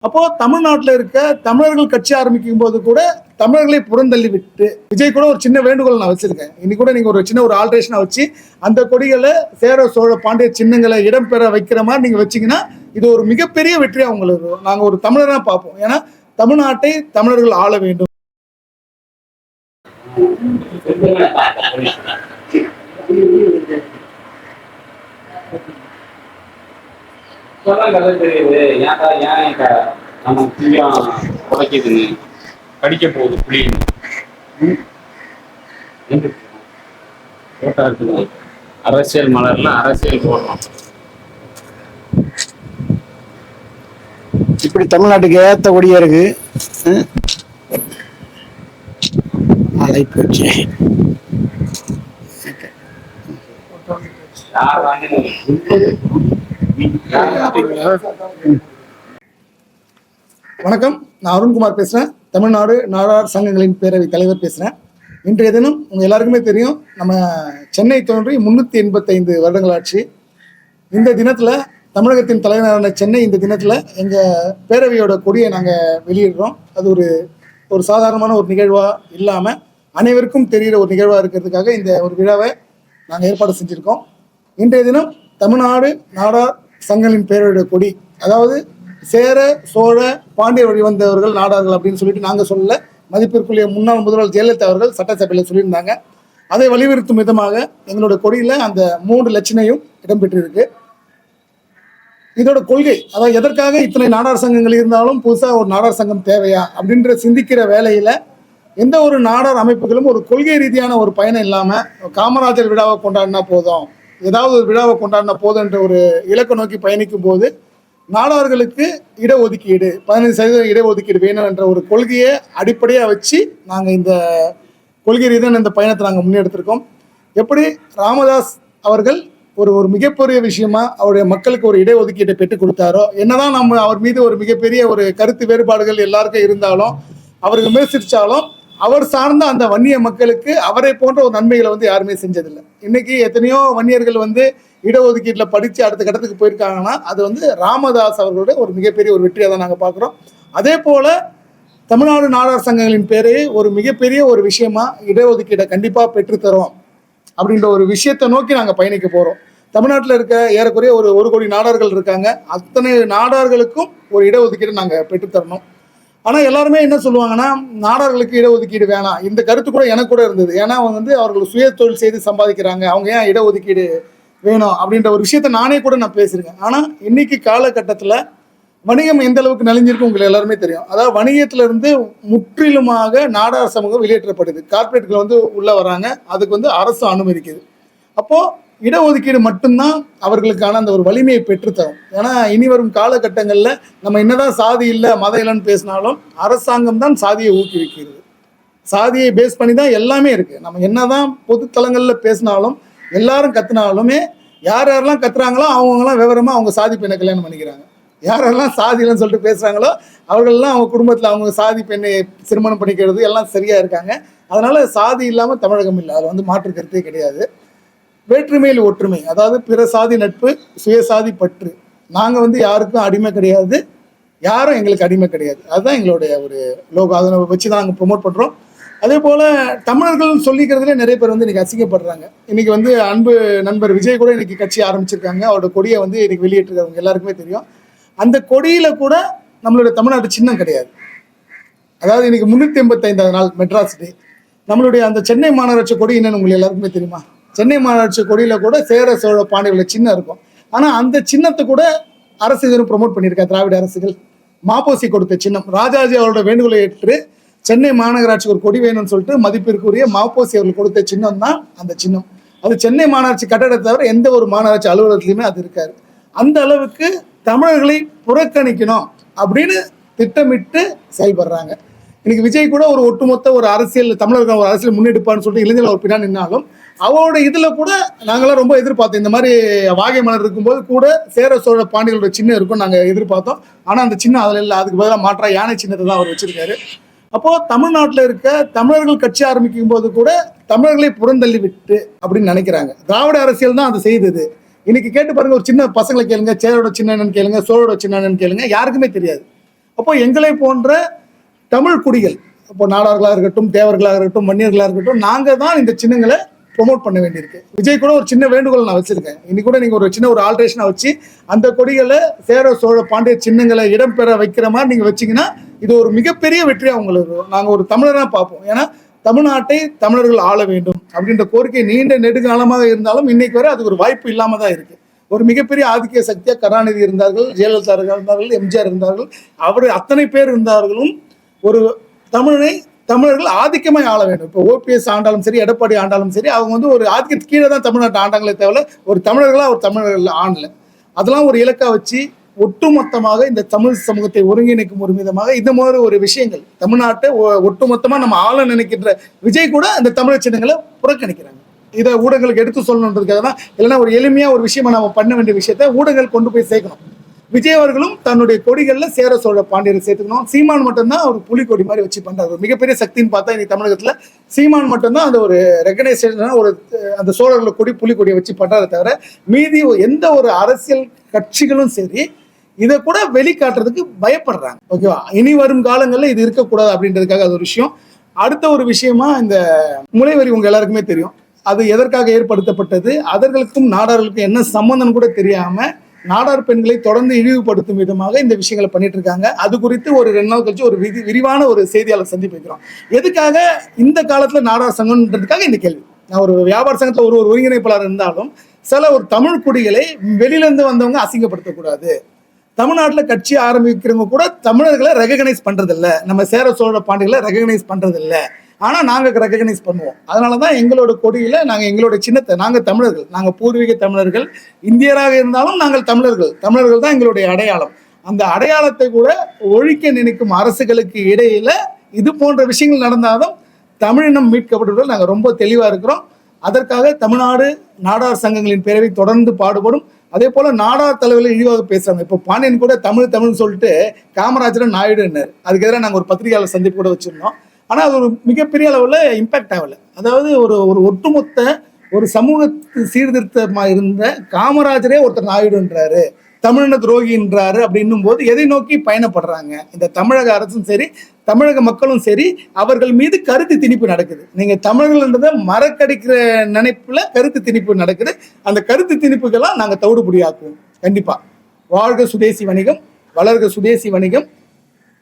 அப்போ தமிழ்நாட்டில் இருக்க தமிழர்கள் கட்சி ஆரம்பிக்கும் போது கூட தமிழர்களை புறந்தள்ளி விட்டு விஜய் கூட ஒரு சின்ன வேண்டுகோள் நான் வச்சிருக்கேன். இன்னைக்கு கூட நீங்க ஒரு சின்ன ஒரு ஆல்ட்ரேஷனை வச்சு அந்த கொடிகளை சேர சோழ பாண்டிய சின்னங்களை இடம்பெற வைக்கிற மாதிரி நீங்க வச்சீங்கன்னா இது ஒரு மிகப்பெரிய வெற்றியா உங்களுக்கு நாங்க ஒரு தமிழரா பார்ப்போம். ஏன்னா தமிழ்நாட்டை தமிழர்கள் ஆள வேண்டும். படிக்க போகுது புலின்னு அரசியல் மலர்ல அரசியல் போடுறோம். இப்படி தமிழ்நாட்டுக்கு ஏத்த கொடியா இருக்கு. வணக்கம், நான் அருண்குமார் பேசுறேன். தமிழ்நாடு நாடார் சங்கங்களின் பேரவை தலைவர் பேசுறேன். இன்றைய தினம் உங்க எல்லாருக்குமே தெரியும், நம்ம சென்னை தோன்றி 385 வருடங்கள் ஆச்சு. இந்த தினத்துல தமிழகத்தின் தலைநகரான சென்னை இந்த தினத்துல எங்க பேரவையோட கொடியை நாங்க வெளியிடுறோம். அது ஒரு சாதாரணமான ஒரு நிகழ்வா இல்லாம அனைவருக்கும் தெரிகிற ஒரு நிகழ்வா இருக்கிறதுக்காக இந்த ஒரு விழாவை நாங்கள் ஏற்பாடு செஞ்சிருக்கோம். இன்றைய தினம் தமிழ்நாடு நாடார் சங்கங்களின் பேரவையோட கொடி, அதாவது சேர சோழ பாண்டியர் வழி வந்தவர்கள் நாடார்கள் அப்படின்னு சொல்லிட்டு நாங்கள் சொல்லல, மதிப்பிற்குரிய முன்னாள் முதல்வர் ஜெயலலிதா அவர்கள் சட்டசபையில் சொல்லியிருந்தாங்க. அதை வலியுறுத்தும் விதமாக எங்களோட கொடியில அந்த 3 லட்சணையும் இடம்பெற்றிருக்கு. இதோட கொள்கை, அதாவது எதற்காக இத்தனை நாடார் சங்கங்கள் இருந்தாலும் புதுசாக ஒரு நாடார் சங்கம் தேவையா அப்படின்ற சிந்திக்கிற வேலையில எந்த ஒரு நாடார் அமைப்புகளும் ஒரு கொள்கை ரீதியான ஒரு பயணம் இல்லாம காமராஜர் விழாவை கொண்டாடினா போதும், ஏதாவது ஒரு விழாவை கொண்டாடினா போதும் என்ற ஒரு இலக்கை நோக்கி பயணிக்கும் போது நாடார்களுக்கு இடஒதுக்கீடு 15% இடஒதுக்கீடு வேணும் என்ற ஒரு கொள்கையை அடிப்படையாக வச்சு நாங்கள் இந்த கொள்கை ரீதியான இந்த பயணத்தை நாங்கள் முன்னெடுத்திருக்கோம். எப்படி ராமதாஸ் அவர்கள் ஒரு மிகப்பெரிய விஷயமா அவருடைய மக்களுக்கு ஒரு இடஒதுக்கீட்டை பெற்றுக் கொடுத்தாரோ, என்னதான் நம்ம அவர் மீது ஒரு மிகப்பெரிய ஒரு கருத்து வேறுபாடுகள் எல்லாருக்கும் இருந்தாலும் அவருக்கு விமர்சிச்சாலும் அவர் சார்ந்த அந்த வன்னிய மக்களுக்கு அவரை போன்ற ஒரு நன்மைகளை யாருமே செஞ்சதில்லை. இன்னைக்கு எத்தனையோ வன்னியர்கள் இடஒதுக்கீட்டில் படித்து அடுத்த கட்டத்துக்கு போயிருக்காங்கன்னா அது ராமதாஸ் அவர்களோட ஒரு மிகப்பெரிய ஒரு வெற்றியாக தான் நாங்கள் பார்க்குறோம். அதே போல தமிழ்நாடு நாடார் சங்கங்களின் பேரே ஒரு மிகப்பெரிய ஒரு விஷயமா இடஒதுக்கீட்டை கண்டிப்பாக பெற்றுத்தரோம் அப்படின்ற ஒரு விஷயத்தை நோக்கி நாங்கள் பயணிக்க போகிறோம். தமிழ்நாட்டில் இருக்க ஏறக்குறைய ஒரு 1 கோடி நாடார்கள் இருக்காங்க. அத்தனை நாடார்களுக்கும் ஒரு இடஒதுக்கீடு நாங்கள் பெற்றுத்தரணும். ஆனால் எல்லாருமே என்ன சொல்லுவாங்கன்னா, நாடார்களுக்கு இடஒதுக்கீடு வேணாம். இந்த கருத்து கூட எனக்கு கூட இருந்தது. ஏன்னா அவங்க அவர்கள் சுய தொழில் செய்து சம்பாதிக்கிறாங்க, அவங்க ஏன் இடஒதுக்கீடு வேணும் அப்படின்ற ஒரு விஷயத்த நானே கூட நான் பேசியிருக்கேன். ஆனால் இன்னைக்கு காலகட்டத்தில் வணிகம் எந்த அளவுக்கு நலிஞ்சிருக்கு உங்களுக்கு எல்லாருமே தெரியும். அதாவது வணிகத்திலிருந்து முற்றிலுமாக நாடார் சமூகம் வெளியேற்றப்படுது. கார்பரேட்கள் உள்ள வராங்க, அதுக்கு அரசு அனுமதிக்குது. அப்போ இடஒதுக்கீடு மட்டும்தான் அவர்களுக்கான அந்த ஒரு வலிமையை பெற்றுத்தரும். ஏன்னா இனி வரும் காலகட்டங்களில் நம்ம என்னதான் சாதி இல்லை மதம் இல்லைன்னு பேசினாலும் அரசாங்கம் தான் சாதியை ஊக்குவிக்கிறது. சாதியை பேஸ் பண்ணி தான் எல்லாமே இருக்கு. நம்ம என்னதான் பொது தளங்களில் பேசினாலும் எல்லாரும் கத்துனாலுமே யாரெல்லாம் கத்துறாங்களோ அவங்கெல்லாம் விவரமா அவங்க சாதி பெண்ணை கல்யாணம் பண்ணிக்கிறாங்க. யாரெல்லாம் சாதி இல்லைன்னு சொல்லிட்டு பேசுறாங்களோ அவர்கள்லாம் அவங்க குடும்பத்தில் அவங்க சாதி பெண்ணை திருமணம் பண்ணிக்கிறது எல்லாம் சரியா இருக்காங்க. அதனால சாதி இல்லாமல் தமிழகம் இல்லை, அது மாற்று கருத்தே கிடையாது. வேற்றுமையில் ஒற்றுமை, அதாவது பிற சாதி நட்பு சுயசாதி பற்று. நாங்கள் யாருக்கும் அடிமை கிடையாது, யாரும் எங்களுக்கு அடிமை கிடையாது. அதுதான் எங்களுடைய ஒரு லோகோ. அதை வச்சு தான் நாங்கள் ப்ரொமோட் பண்ணுறோம். அதே போல் தமிழர்கள் சொல்லிக்கிறதுல நிறைய பேர் இன்னைக்கு அசிங்கப்படுறாங்க. இன்னைக்கு அன்பு நண்பர் விஜய் கூட இன்னைக்கு கட்சி ஆரம்பிச்சிருக்காங்க. அவரோட கொடியை இன்னைக்கு வெளியேற்றிருக்காங்க, எல்லாருக்குமே தெரியும். அந்த கொடியில கூட நம்மளுடைய தமிழ்நாட்டு சின்னம் கிடையாது. அதாவது இன்னைக்கு 385வது நாள் மெட்ராஸ் டே. நம்மளுடைய அந்த சென்னை மாநகராட்சி கொடி என்னன்னு உங்களுக்கு எல்லாருக்குமே தெரியுமா? சென்னை மாநகராட்சி கொடியில கூட சேர சோழ பாண்டியர்கள சின்னம் இருக்கும். ஆனா அந்த சின்னத்தை கூட அரசு இதரும் ப்ரொமோட் பண்ணியிருக்கா. திராவிட அரசுகள் மாப்போசி கொடுத்த சின்னம், ராஜாஜி அவரோட வேண்டுகோளை ஏற்று சென்னை மாநகராட்சிக்கு ஒரு கொடி வேணும்னு சொல்லிட்டு மதிப்பிற்குரிய மாப்போசி அவர்கள் கொடுத்த சின்னம் தான் அந்த சின்னம். அது சென்னை மாநகராட்சி கட்டடத்தை தவிர எந்த ஒரு மாநகராட்சி அலுவலகத்திலுமே அது இருக்காரு. அந்த அளவுக்கு தமிழர்களை புறக்கணிக்கணும் அப்படின்னு திட்டமிட்டு செயல்படுறாங்க. இன்னைக்கு விஜய் கூட ஒரு ஒட்டுமொத்த ஒரு அரசியல் தமிழர்கள் ஒரு அரசியல் முன்னெடுப்பான்னு சொல்லிட்டு இளைஞர்கள் ஒரு பின்னாடி நின்னாலும் அவரோட இதுல கூட நாங்களாம் ரொம்ப எதிர்பார்த்தோம். இந்த மாதிரி வாகை மலர் இருக்கும்போது கூட சேர சோழ பாண்டியர்களோட சின்னம் இருக்கும் நாங்கள் எதிர்பார்த்தோம். ஆனால் அந்த சின்னம் அதில் இல்லை, அதுக்கு பதிலாக மாற்றா யானை சின்னத்தை தான் அவர் வச்சிருக்காரு. அப்போ தமிழ்நாட்டில் இருக்க தமிழர்கள் கட்சி ஆரம்பிக்கும் போது கூட தமிழர்களை புறந்தள்ளி விட்டு அப்படின்னு நினைக்கிறாங்க. திராவிட அரசியல் தான் அது செய்தது. இன்னைக்கு கேட்டு பாருங்க, ஒரு சின்ன பசங்களை கேளுங்க, சேரோட சின்ன கேளுங்க, சோழோட சின்ன கேளுங்க, யாருக்குமே தெரியாது. அப்போ எங்களை போன்ற தமிழ் குடிகள், இப்போ நாடார்களாக இருக்கட்டும், தேவர்களாக இருக்கட்டும், வன்னியர்களாக இருக்கட்டும், நாங்கள் தான் இந்த சின்னங்களை ப்ரொமோட் பண்ண வேண்டியிருக்கு. விஜய் கூட ஒரு சின்ன வேண்டுகோள் நான் வச்சிருக்கேன். இன்னைக்கு கூட நீங்க ஒரு சின்ன ஒரு ஆல்ட்ரேஷனை வச்சு அந்த கொடிகளை சேர சோழ பாண்டிய சின்னங்களை இடம்பெற வைக்கிற மாதிரி நீங்க வச்சீங்கன்னா இது ஒரு மிகப்பெரிய வெற்றியா உங்களுக்கு நாங்கள் ஒரு தமிழராக பார்ப்போம். ஏன்னா தமிழ்நாட்டை தமிழர்கள் ஆள வேண்டும் அப்படின்ற கோரிக்கை நீண்ட நெடுங்காலமாக இருந்தாலும் இன்னைக்கு வரை அதுக்கு ஒரு வாய்ப்பு இல்லாம தான் இருக்கு. ஒரு மிகப்பெரிய ஆதிக்க சக்தியா கருணாநிதி இருந்தார்கள், ஜெயலலிதா இருந்தார்கள், எம்ஜிஆர் இருந்தார்கள், அவர் அத்தனை பேர் இருந்தார்களும் ஒரு தமிழர்கள் ஆதிக்கமாய் ஆள வேண்டும். இப்போ ஓபிஎஸ் ஆண்டாலும் சரி, எடப்பாடி ஆண்டாலும் சரி, அவங்க வந்து ஒரு ஆதிக்கத்துக்கு கீழே தான் தமிழ்நாட்டை ஆண்டாங்களே தவிர ஒரு தமிழர்கள் ஆண்டல. அதெல்லாம் ஒரு இலக்கா வச்சு ஒட்டுமொத்தமாக இந்த தமிழ் சமூகத்தை ஒருங்கிணைக்கும் ஒரு விதமாக இந்த மாதிரி ஒரு விஷயங்கள் தமிழ்நாட்டை ஒட்டுமொத்தமா நம்ம ஆள நினைக்கின்ற விஜய் கூட அந்த தமிழ் சின்னங்களை புறக்கணிக்கிறாங்க. இதை ஊடகங்களுக்கு எடுத்து சொல்லணுன்றதுக்காக தான், இல்லைன்னா ஒரு எளிமையா ஒரு விஷயமா நம்ம பண்ண வேண்டிய விஷயத்த ஊடகங்கள் கொண்டு போய் சேர்க்கணும். விஜய் அவர்களும் தன்னுடைய கொடிகள்ல சேர சோழ பாண்டியரை சேர்த்துக்கணும். சீமான் மட்டும்தான் ஒரு புலிக்கொடி மாதிரி வச்சு பண்றாரு. மிகப்பெரிய சக்தின்னு பார்த்தா இன்னைக்கு தமிழகத்துல சீமான் மட்டும்தான் அந்த ஒரு ரெகனைசேஷன், ஒரு அந்த சோழர்கள் கொடி புலிக்கொடியை வச்சு பண்றதை தவிர மீதி எந்த ஒரு அரசியல் கட்சிகளும் சரி இதை கூட வெளிக்காட்டுறதுக்கு பயப்படுறாங்க. ஓகேவா? இனி வரும் காலங்களில் இது இருக்கக்கூடாது அப்படின்றதுக்காக அது ஒரு விஷயம். அடுத்த ஒரு விஷயமா இந்த முளைவரி உங்க எல்லாருக்குமே தெரியும். அது எதற்காக ஏற்படுத்தப்பட்டது, அதற்கும் நாடார்களுக்கும் என்ன சம்பந்தம் கூட தெரியாம நாடார் பெண்களை தொடர்ந்து இழிவுபடுத்தும் விதமாக இந்த விஷயங்களை பண்ணிட்டு இருக்காங்க. அது குறித்து ஒரு 2 நாள் கழிச்சு ஒரு விரிவான ஒரு செய்தியாளர் சந்திப்பு வைக்கிறோம். எதுக்காக இந்த காலத்துல நாடார் சங்கம்ன்றதுக்காக இந்த கேள்வி. நான் ஒரு வியாபார சங்கத்துல ஒரு ஒருங்கிணைப்பாளர் இருந்தாலும் சில ஒரு தமிழ் குடிகளை வெளியில இருந்து வந்தவங்க அசிங்கப்படுத்தக்கூடாது. தமிழ்நாட்டில் கட்சி ஆரம்பிக்கிறவங்க கூட தமிழர்களை ரெகனைஸ் பண்றது இல்லை, நம்ம சேர சோழ பாண்டிகளை ரெகனைஸ் பண்றது இல்லை. ஆனால் நாங்கள் ரெகனைஸ் பண்ணுவோம். அதனால தான் எங்களோட கொடியில் நாங்கள் எங்களோட சின்னத்தை, நாங்கள் தமிழர்கள், நாங்கள் பூர்வீக தமிழர்கள், இந்தியராக இருந்தாலும் நாங்கள் தமிழர்கள் தான் எங்களுடைய அடையாளம். அந்த அடையாளத்தை கூட ஒழிக்க நினைக்கும் அரசுகளுக்கு இடையில இது போன்ற விஷயங்கள் நடந்தாலும் தமிழினம் மீட்கப்படுவதில் நாங்கள் ரொம்ப தெளிவாக இருக்கிறோம். அதற்காக தமிழ்நாடு நாடார் சங்கங்களின் பேரவை தொடர்ந்து பாடுபடும். அதே போல நாடார் தலைவர்கள் இழிவாக பேசுறாங்க. இப்போ பாண்டியன் கூட தமிழ்னு சொல்லிட்டு காமராஜரை நாயுடுன்னாரு. அதுக்கு எதிராக நாங்கள் ஒரு பத்திரிகையாளர் சந்திப்பு கூட வச்சிருந்தோம். ஆனால் அது ஒரு மிகப்பெரிய அளவில் இம்பேக்ட் ஆகலை. அதாவது ஒரு ஒட்டுமொத்த ஒரு சமூக சீர்திருத்தமாக இருந்த காமராஜரே ஒருத்தர் நாயுடுன்றாரு, தமிழின துரோகின்றாரு அப்படின்னும் போது எதை நோக்கி பயணப்படுறாங்க இந்த தமிழக அரசும் சரி, தமிழக மக்களும் சரி, அவர்கள் மீது கருத்து திணிப்பு நடக்குது. நீங்க தமிழர்கள்ன்றதை மறக்கடிக்கிற நினைப்புல கருத்து திணிப்பு நடக்குது. அந்த கருத்து திணிப்புகள்லாம் நாங்கள் தவிடுபடியாக்குவோம். கண்டிப்பா. வாழ்க சுதேசி வணிகம், வளர்க சுதேசி வணிகம்,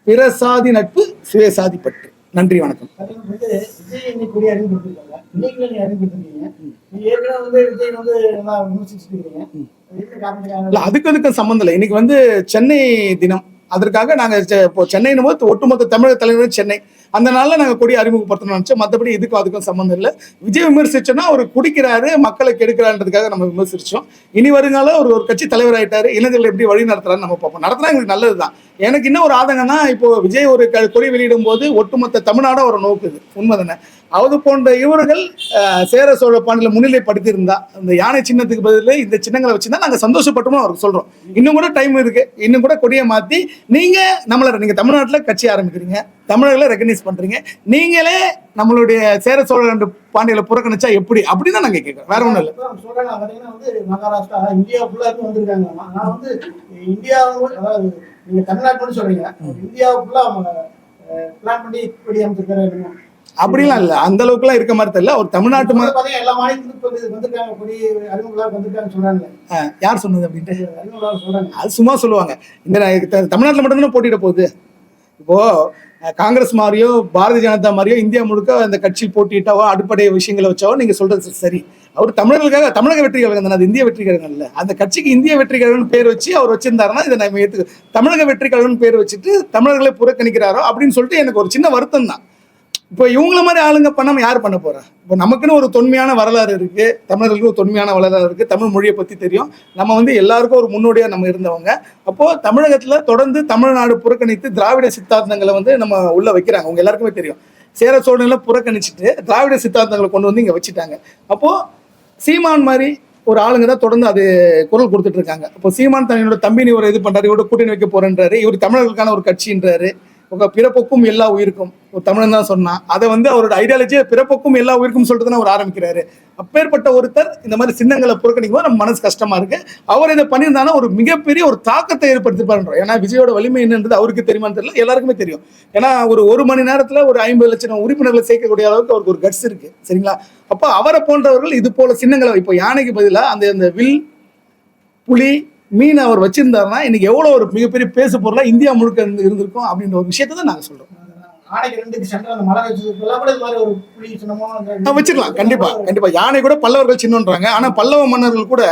பிற சாதி நட்பு, சுயசாதி பற்று. நன்றி, வணக்கம். அதுக்கு சம்பந்தம் இல்லை. இன்னைக்கு வந்து சென்னை தினம், அதற்காக நாங்கள் இப்போ சென்னைன்னு போது ஒட்டுமொத்த தமிழக தலைவர் சென்னை, அந்த நாளில் நாங்கள் கொடி அறிமுகப்படுத்தணும்னு நினச்சோம். மற்றபடி இதுக்கும் அதுக்கும் சம்மந்தம் இல்லை. விஜய் விமர்சிச்சோன்னா அவர் குடிக்கிறாரு, மக்களை கெடுக்கிறான்றதுக்காக நம்ம விமர்சிச்சோம். இனி வருங்காலம் ஒரு கட்சி தலைவர் ஆயிட்டாரு, இளைஞர்கள் எப்படி வழி நடத்துறான்னு நம்ம பார்ப்போம். நடத்தினா எங்களுக்கு நல்லது தான். எனக்கு இன்னும் ஒரு ஆதங்கம்னா, இப்போ விஜய் ஒரு கொடி வெளியிடும் போது ஒட்டுமொத்த தமிழ்நாட ஒரு நோக்குது. உண்மை தானே? அது போன்ற இவர்கள் சேர சோழ பாண்டியில் முன்னிலைப்படுத்தியிருந்தா அந்த யானை சின்னத்துக்கு பதில் இந்த சின்னங்களை வச்சுருந்தா நாங்கள் சந்தோஷப்பட்டோம்னு அவருக்கு சொல்கிறோம். இன்னும் கூட டைம் இருக்கு. இன்னும் கூட கொடியை மாற்றி நீங்கள் தமிழ்நாட்டில் கட்சி ஆரம்பிக்கிறீங்க, தமிழர்களை ரெகனைஸ் பண்றீங்க, நீங்களே நம்மளுடைய சேர சோழ பாண்டியலை புறக்கணிச்சா எப்படி அப்படின்னு தான் நாங்கள் கேட்குறோம். வேற ஒன்றும் இல்லை. மகாராஷ்டிரா இந்தியா ஃபுல்லாக வந்திருக்காங்க. நான் வந்து இந்தியா, அதாவது நீங்க தமிழ்நாட்டுன்னு சொல்றீங்க, இந்தியா ஃபுல்லாக பிளான் பண்ணி கொடி அமைச்சிருக்காரு. அப்படிலாம் இல்லை, அந்த அளவுக்குலாம் இருக்க மாதிரி தெரியல. ஒரு தமிழ்நாட்டு எல்லா மாநிலத்துக்கும் வந்திருக்காங்க, கொடி அறிமுகங்களாக வந்திருக்காங்க சொல்றாங்க. யார் சொன்னது அப்படின்ட்டு அறிமுகங்களாக சொல்றாங்க. அது சும்மா சொல்லுவாங்க. இந்த தமிழ்நாட்டில் மட்டும்தானே போட்டியிட போகுது. இப்போ காங்கிரஸ் மாதிரியோ பாரதிய ஜனதா மாதிரியோ இந்தியா முழுக்க அந்த கட்சி போட்டிட்டாவோ அடிப்படை விஷயங்களை வச்சாவோ நீங்க சொல்றது சரி. அவர் தமிழர்களுக்காக, தமிழக வெற்றி கழகம் தானே, அது இந்திய வெற்றி கழகம் இல்லை. அந்த கட்சிக்கு இந்திய வெற்றி கழகம்னு பேர் வச்சு அவர் வச்சிருந்தாருன்னா இதை நம்ம ஏற்றுக்க. தமிழக வெற்றி கழகம்னு பேர் வச்சுட்டு தமிழர்களை புறக்கணிக்கிறாரோ அப்படின்னு சொல்லிட்டு எனக்கு ஒரு சின்ன வருத்தம் தான். இப்போ இவங்கள மாதிரி ஆளுங்க பண்ணாமல் யார் பண்ண போறா? இப்போ நமக்குன்னு ஒரு தொன்மையான வரலாறு இருக்கு, தமிழர்களுக்கு ஒரு தொன்மையான வரலாறு இருக்கு, தமிழ் மொழியை பத்தி தெரியும். நம்ம வந்து எல்லாருக்கும் ஒரு முன்னோடியா நம்ம இருந்தவங்க. அப்போ தமிழகத்துல தொடர்ந்து தமிழ்நாடு புறக்கணித்து திராவிட சித்தாந்தங்களை வந்து நம்ம உள்ள வைக்கிறாங்க. உங்க எல்லாருக்குமே தெரியும். சேர சோழனை புறக்கணிச்சுட்டு திராவிட சித்தாந்தங்களை கொண்டு வந்து இங்க வச்சுட்டாங்க. அப்போ சீமான் மாதிரி ஒரு ஆளுங்க தான் தொடர்ந்து அது குரல் கொடுத்துட்டு இருக்காங்க. இப்போ சீமான் தன்னோட தம்பினி ஒரு இது பண்றாரு, இவரோட கூட்டணி வைக்க போறேன்றாரு, இவர் தமிழர்களுக்கான ஒரு கட்சின்றாரு. பிறப்புக்கும் எல்லா உயிருக்கும் ஒரு தமிழன் தான் சொன்னான். அதை வந்து அவரோட ஐடியாலஜியை பிறப்புக்கும் எல்லா உயிருக்கும் சொல்லிட்டு தான் அவர் ஆரம்பிக்கிறாரு. அப்பேற்பட்ட ஒருத்தர் இந்த மாதிரி சின்னங்களை புறக்கணிக்கும் போது நம்ம மனசு கஷ்டமா இருக்கு. அவர் இதை பண்ணியிருந்தாலும் ஒரு மிகப்பெரிய ஒரு தாக்கத்தை ஏற்படுத்திப்பாருன்றோம். ஏன்னா விஜயோட வலிமை என்னன்றது அவருக்கு தெரியுமான்னு தெரியல, எல்லாருக்குமே தெரியும். ஏன்னா ஒரு மணி நேரத்துல ஒரு 50 லட்சம் உறுப்பினர்களை சேர்க்கக்கூடிய அளவுக்கு அவருக்கு ஒரு கட்ஸ் இருக்கு, சரிங்களா? அப்போ அவரை போன்றவர்கள் இது போல சின்னங்களை, இப்போ யானைக்கு பதிலாக அந்த வில், புலி, மீன் அவர் வச்சிருந்தாருன்னா இன்னைக்கு எவ்வளவு ஒரு மிகப்பெரிய பேசு பொருளா இந்தியா முழுக்க இருந்திருக்கும் அப்படின்ற ஒரு விஷயத்தை தான் நாங்க சொல்றோம். ஆணைக்கு 2 சென்டர் அந்த மலை வச்சதுக்கெல்லாம் கூட இது மாதிரி ஒரு புலி சின்னமோ வச்சிருக்கலாம். கண்டிப்பா யானை கூட பல்லவர்கள் சின்னம்ன்றாங்க. ஆனா பல்லவ மன்னர்கள் கூட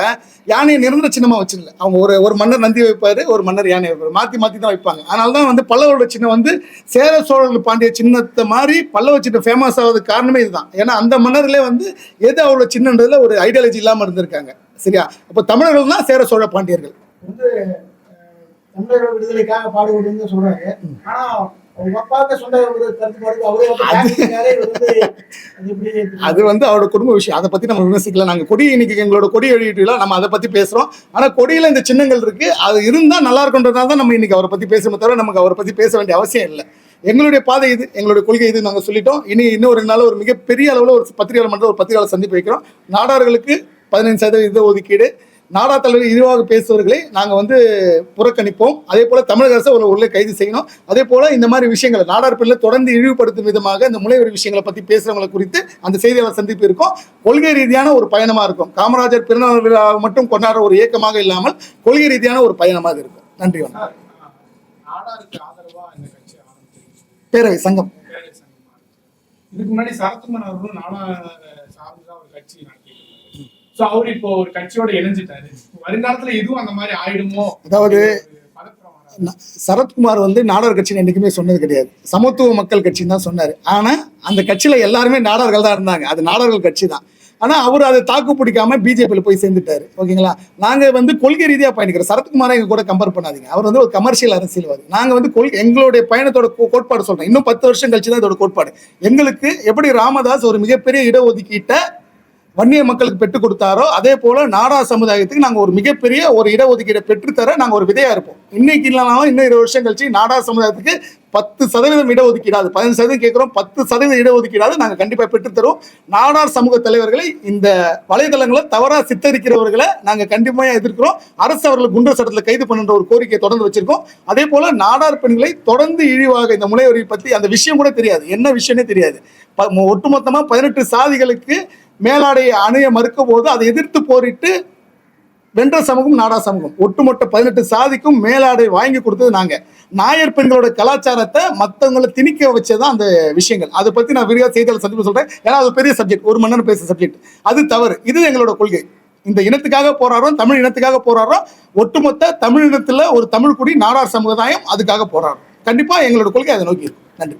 யானையை நிரந்தர சின்னமா வச்சிடல. அவங்க ஒரு மன்னர் நந்தி வைப்பாரு, ஒரு மன்னர் யானை வைப்பாரு, மாத்தி தான் வைப்பாங்க. அதனாலதான் வந்து பல்லவரோட சின்னம் வந்து சேர சோழர்கள் பாண்டிய சின்னத்தை மாதிரி பல்லவ சின்னம் ஃபேமஸ் ஆகிறதுக்கு காரணமே இதுதான். ஏன்னா அந்த மன்னர்களே வந்து எது அவரோட சின்னன்றதுல ஒரு ஐடியாலஜி இல்லாம இருந்திருக்காங்க, சரியா? அப்போ தமிழர்கள் தான் சேர சோழ பாண்டியர்கள். வந்து தமிழர்கள் விடுதலைக்காக பாடுபடுன்னு சொல்றாரு. ஆனா அவங்க அப்பாவுக்கு சொன்ன ஒரு கருத்துப்பாடு அவரே அது வந்து அவரோட குடும்ப விஷயம். அதை பத்தி நம்ம விமர்சிக்கலாம். நாங்க கொடி இன்னைக்கு எங்களோட கொடி வெளியீட்டுல நம்ம அதை பத்தி பேசுறோம். ஆனா கொடியில இந்த சின்னங்கள் இருக்கு, அது இருந்தா நல்லா இருக்குன்றதுனால தான் நம்ம இன்னைக்கு அவரை பத்தி பேசுறோமே தவிர நமக்கு அவரை பத்தி பேச வேண்டிய அவசியம் இல்லை. எங்களுடைய பாதை இது, எங்களுடைய கொள்கை இது, நாங்க சொல்லிட்டோம். இன்னும் 2 நாள் ஒரு மிகப்பெரிய அளவில் ஒரு பத்திரிகையாளர் மன்ற ஒரு பத்திரிகையாளர் சந்திப்பு வைக்கிறோம். நாடார்களுக்கு 15% ஒதுக்கீடு, நாடா தலைவர் இதுவாக பேசுவவர்களை நாங்கள் வந்து புறக்கணிப்போம். அதே போல தமிழக அரசு உள்ளே கைது செய்யணும். அதே போல இந்த மாதிரி விஷயங்களை நாடார் பிள்ளை தொடர்ந்து இழிவுபடுத்தும் விதமாக இந்த முளைவரி விஷயங்களை பற்றி பேசுறவங்களை குறித்து அந்த செய்தியாளர் சந்திப்பு இருக்கும். கொள்கை ரீதியான ஒரு பயணமாக இருக்கும். காமராஜர் பிறந்தநாள் விழா மட்டும் கொண்டாடுற ஒரு இயக்கமாக இல்லாமல் கொள்கை ரீதியான ஒரு பயணமாக இருக்கும். நன்றி. பேரவை சங்கம் இதுக்கு முன்னாடி சரத்குமார் அவர்களும் நாடார் சார்ந்துதான் ஒரு கட்சி நடத்தி, சோ அவர் இப்போ ஒரு கட்சியோட இணைஞ்சிட்டாரு. வருங்காலத்துல எதுவும் அந்த மாதிரி ஆயிடுமோ? அதாவது சரத்குமார் வந்து நாடார் கட்சின்னு என்னைக்குமே சொன்னது கிடையாது. சமத்துவ மக்கள் கட்சின்னு தான் சொன்னாரு. ஆனா அந்த கட்சியில எல்லாருமே நாடார்கள் தான் இருந்தாங்க. அது நாடார்கள் கட்சி தான். ஆனா அவர் அதை தாக்கு பிடிக்காம பிஜேபியில போய் சேர்ந்துட்டாரு. ஓகேங்களா? நாங்க வந்து கொள்கை ரீதியா பயணிக்கிறோம். சரத்குமாரை எங்க கூட கம்பேர் பண்ணாதீங்க. அவர் வந்து ஒரு கமர்ஷியல் அரசியல்வாதி. நாங்க வந்து எங்களுடைய பயணத்தோட கோட்பாடு சொல்றோம். இன்னும் 10 வருஷம் கழிச்சு தான் இதோட கோட்பாடு. எங்களுக்கு எப்படி ராமதாஸ் ஒரு மிகப்பெரிய இடஒதுக்கீட்டை வன்னிய மக்களுக்கு பெற்றுக் கொடுத்தாரோ அதே போல நாடார் சமுதாயத்துக்கு நாங்கள் ஒரு மிகப்பெரிய ஒரு இடஒதுக்கீடை பெற்றுத்தர நாங்கள் ஒரு விதையா இருப்போம். இன்னைக்கு இல்லைனாலும் இன்னும் 20 வருஷம் கழிச்சு நாடார் சமுதாயத்துக்கு 10% இடஒதுக்கீடாது, 15% கேட்கிறோம், 10% இடஒதுக்கீடாது நாங்கள் கண்டிப்பாக பெற்றுத்தருவோம். நாடார் சமூக தலைவர்களை இந்த வலைதளங்களை தவறாக சித்தரிக்கிறவர்களை நாங்கள் கண்டிப்பாக எதிர்க்கிறோம். அரசு அவர்களை குண்டர் சட்டத்தில் கைது பண்ணுற ஒரு கோரிக்கையை தொடர்ந்து வச்சிருக்கோம். அதே போல நாடார் பெண்களை தொடர்ந்து இழிவாக இந்த முளைவரி பற்றி அந்த விஷயம் கூட தெரியாது, என்ன விஷயமே தெரியாது. ஒட்டுமொத்தமாக 18 சாதிகளுக்கு மேலாடையை அணைய மறுக்கும் போது அதை எதிர்த்து போரிட்டு வென்ற சமூகம் நாடா சமூகம். ஒட்டுமொத்த 18 சாதிக்கும் மேலாடை வாங்கி கொடுத்தது நாங்க. நாயர் பெண்களோட கலாச்சாரத்தை மற்றவங்களை திணிக்க வச்சதான் அந்த விஷயங்கள். அதை பத்தி நான் விரிவாக செய்தியாளர் சந்திப்பு சொல்றேன். ஏன்னா அது பெரிய சப்ஜெக்ட், 1 மணி நேரம் பேசுற சப்ஜெக்ட். அது தவறு. இது எங்களோட கொள்கை. இந்த இனத்துக்காக போராடுறோம், தமிழ் இனத்துக்காக போராடுறோம். ஒட்டுமொத்த தமிழ் இனத்துல ஒரு தமிழ் குடி நாடார் சமுதாயம் அதுக்காக போராடுறோம். கண்டிப்பா எங்களோட கொள்கை அதை நோக்கி இருக்கும். நன்றி.